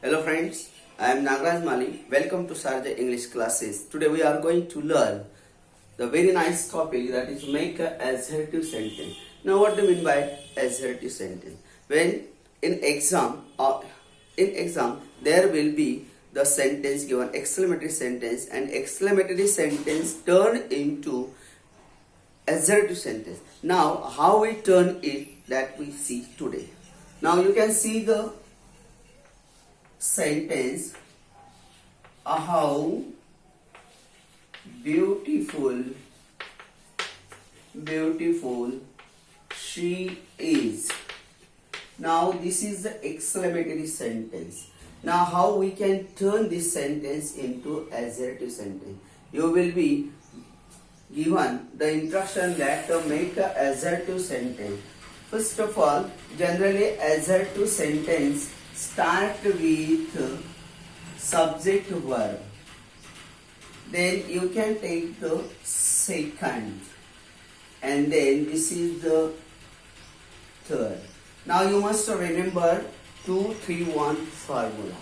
Hello friends, I am Nagraj Mali. Welcome to Sarja English classes. Today we are going to learn the very nice topic, that is make a assertive sentence. Now what do you mean by assertive sentence? When in exam there will be the sentence given exclamatory sentence, and exclamatory sentence turn into assertive sentence. Now how we turn it, that we see today. Now you can see the sentence, how beautiful she is. Now this is the exclamatory sentence. Now how we can turn this sentence into assertive sentence? You will be given the instruction that to make a assertive sentence. First of all, generally assertive sentence start with subject verb. Then you can take the second, and then this is the third. Now you must remember 2-3-1 formula.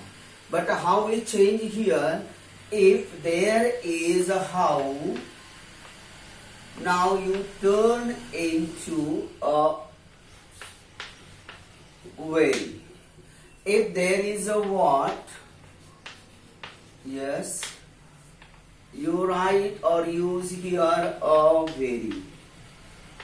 But how we change here? If there is a how, now you turn into a will. If there is a what, yes, you write or use here a very.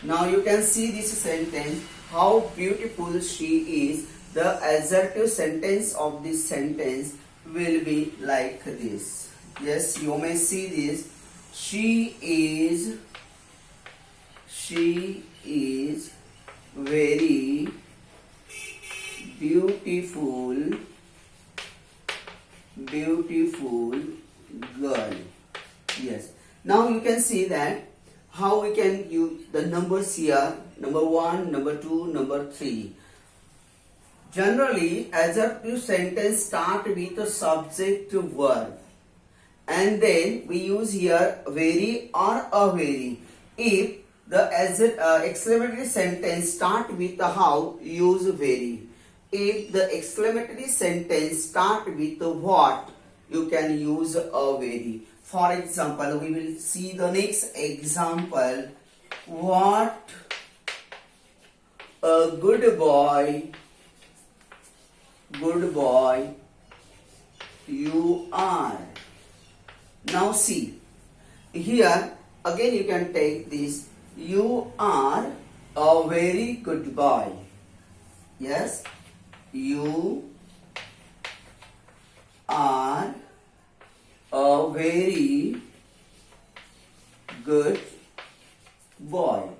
Now you can see this sentence, how beautiful she is. The assertive sentence of this sentence will be like this. Yes, you may see this. She is very beautiful girl. Yes. Now you can see that how we can use the numbers here. Number 1, number 2, number 3. Generally, assertive sentence start with a subject verb, and then we use here very or a very. If the exclamatory sentence start with the how, use very. If the exclamatory sentence start with the what, you can use a very. For example, we will see the next example. What a good boy you are. Now see, here again you can take this. You are a very good boy. Yes, you are a very good boy.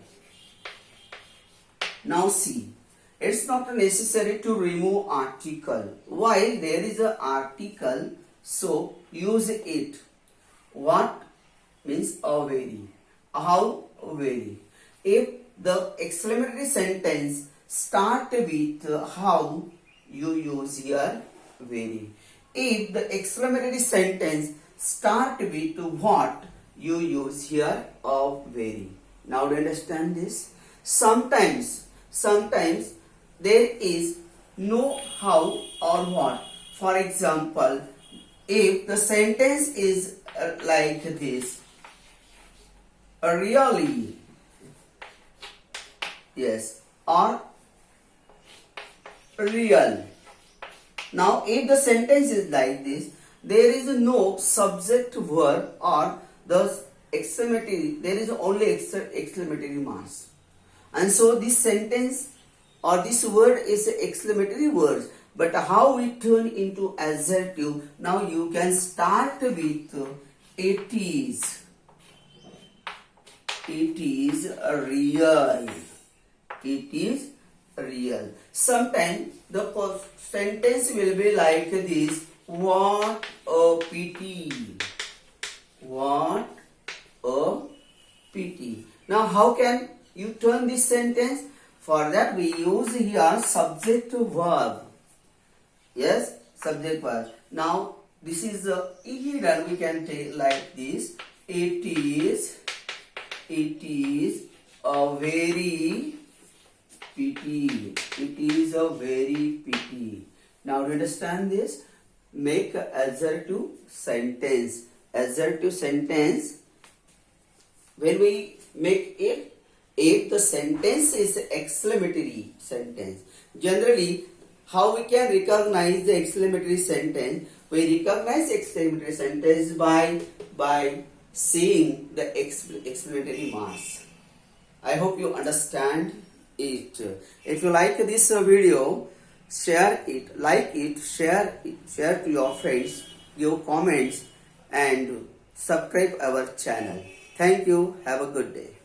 Now see, it's not necessary to remove article. While there is an article, so use it. What means a very. How very. If the exclamatory sentence start with how, you use here very. If the exclamatory sentence start with what, you use here of very. Now do you understand this? Sometimes there is no how or what. For example, if the sentence is like this, really, yes, or real. Now if the sentence is like this, there is no subject verb or the exclamatory, there is only exclamatory marks, and so this sentence or this word is exclamatory word. But how we turn into assertive? Now you can start with it is real. It is real. Sometimes the sentence will be like this. What a pity. What a pity. Now how can you turn this sentence? For that we use here subject verb. Yes, subject verb. Now this is the here we can take like this. It is a very pity. It is a very pity. Now to understand this, make a assertive sentence. Assertive sentence, when we make it, if the sentence is exclamatory sentence. Generally, how we can recognize the exclamatory sentence? We recognize exclamatory sentence by seeing the exclamatory marks. I hope you understand it. If you like this video, share it, like it, share to your friends, give comments and subscribe our channel. Thank you. Have a good day.